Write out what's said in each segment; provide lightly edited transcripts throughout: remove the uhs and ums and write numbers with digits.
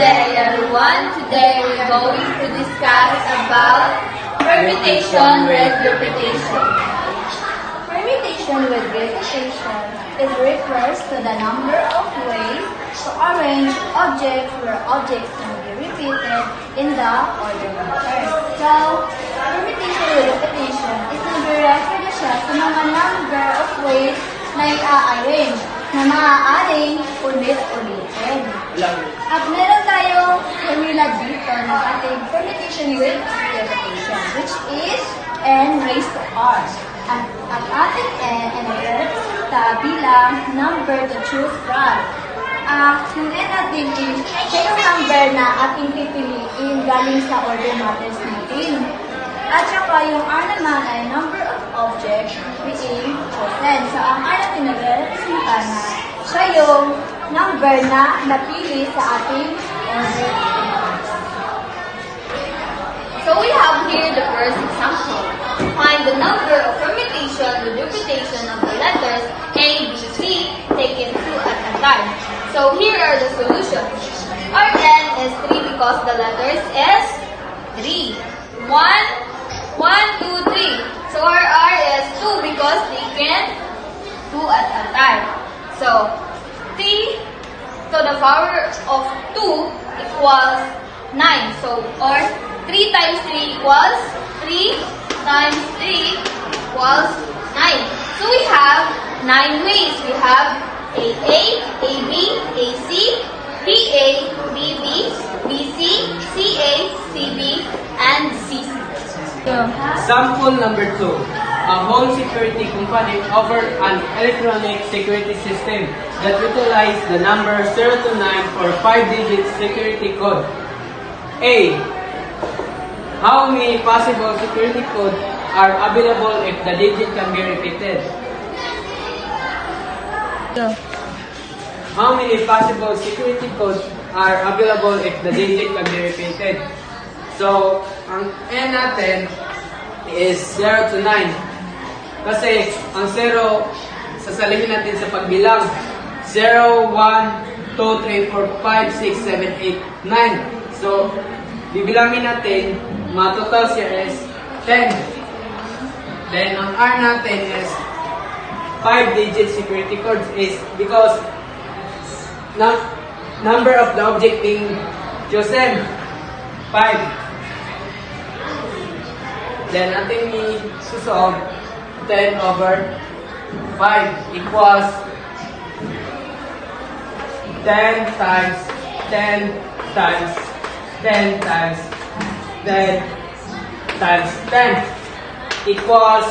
day, everyone. Today we're going to discuss about permutation with repetition. Permutation with repetition refers to the number of ways to arrange objects where objects can be repeated in the order of first. So, permutation with repetition is nag-refer na siya sa mga number of ways na i-arrange na maaaring ulit-ulitin. At meron tayong formula dito ng ating permutation with repetition, which is n raised to r. At ang ating n ay nagre-representa bilang number to choose from. Yung n natin is siya yung number na ating pipiliin galing sa order matters natin. At saka yung r naman ay number of objects being chosen. So ang r natin nagre-representa na siya yung number na napili sa ating order. So we have here the first example. Find the number of permutation with repetition of the letters A, B, C taken two at a time. So here are the solutions. Our n is 3 because the letters is 3. 1, 2, 3. So our r is 2 because taken 2 at a time. So 3 to the power of 2 equals 9. So or 3 times 3 equals 3 times 3 equals 9. So we have 9 ways. We have AA, AB, AC, BA, BB, BC, CA, CB, and CC. Sample number 2. A home security company offered an electronic security system that utilized the number 0 to 9 for 5-digit security code. A. How many possible security codes are available if the digit can be repeated? How many possible security codes are available if the digit can be repeated? So, ang n natin is 0 to 9. Kasi, ang 0, sasalihin natin sa pagbilang. 0, 1, 2, 3, 4, 5, 6, 7, 8, 9. So, bibilangin natin, total siya is 10. Then, ang R natin is 5-digit security codes is because number of the object being chosen, 5. Then, ating i-solve 10 over 5 equals 10 times 10 times 10 times 10 times 10 equals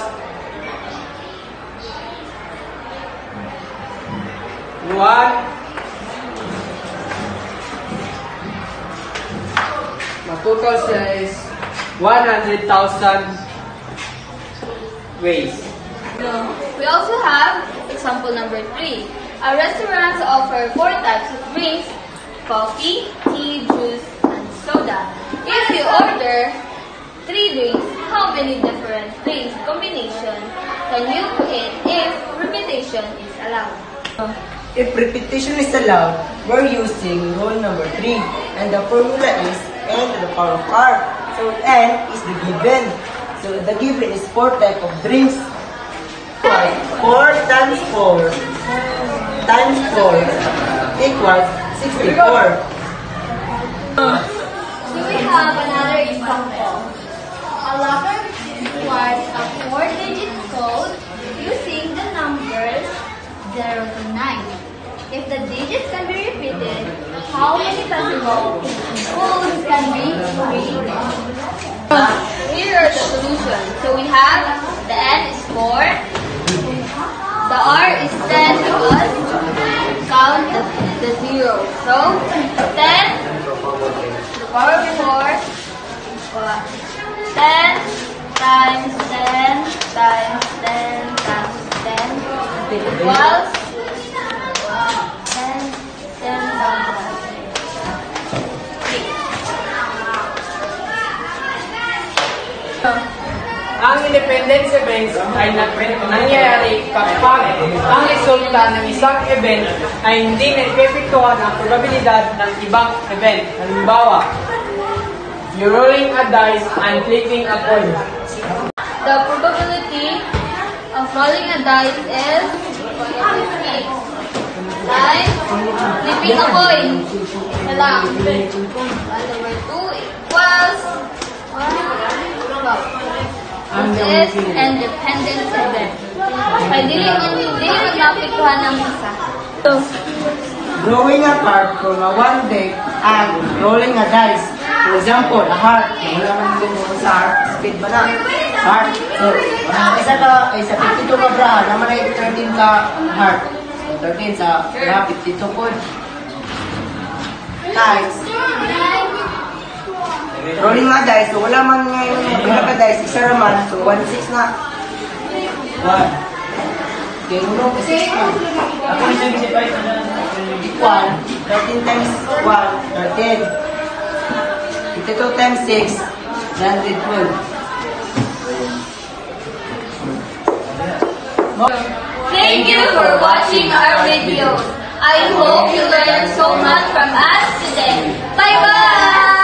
1. Total siya is 100,000 ways. We also have example number 3. Our restaurants offer 4 types of drinks: coffee, tea, juice, and soda. If you order 3 drinks, how many different drinks combination can you eat if repetition is allowed? If repetition is allowed, we're using rule number 3, and the formula is n to the power of r. So n is the given. So the given is 4 types of drinks. 4 times 4 times 4 equals 64. So we have another example. A locker requires a 4-digit code using the numbers 0 to 9. If the digits can be repeated, how many possible codes can be created? Here are the solutions. So we have the n is 4, the r is 10 because count the 0. So 10 the power of 4, 10 times 10 times 10 times 10 equals 10 times 6. Ang independence events ay nangyayari kapag ang resulta ng isang event ay hindi na-epektuhan ang probabilidad ng ibang event. Halimbawa, you're rolling a dice and flipping a coin. The probability of rolling a dice is like flipping a coin. Ito lang. 1 over 2 equals 1. This is independence event. Kaya hindi mag-apektuhan ng isa. Drawing a card from a one deck and rolling a dice. For example, a heart. Wala man din mo sa heart. Speed ba na? Heart. So, isa 52 ka braha. Naman ay 13 ka heart. 13 sa 52 po. Times. Rolling a dice. So, wala man ngayon ka dice. Isa naman. So, 1-6 na. 1. Okay, uno kasi 6 po. Ako yung equal 13 times 1, 13. 52 times 6, 112. Thank you for watching our video. I hope you learned so much from us today. Bye-bye!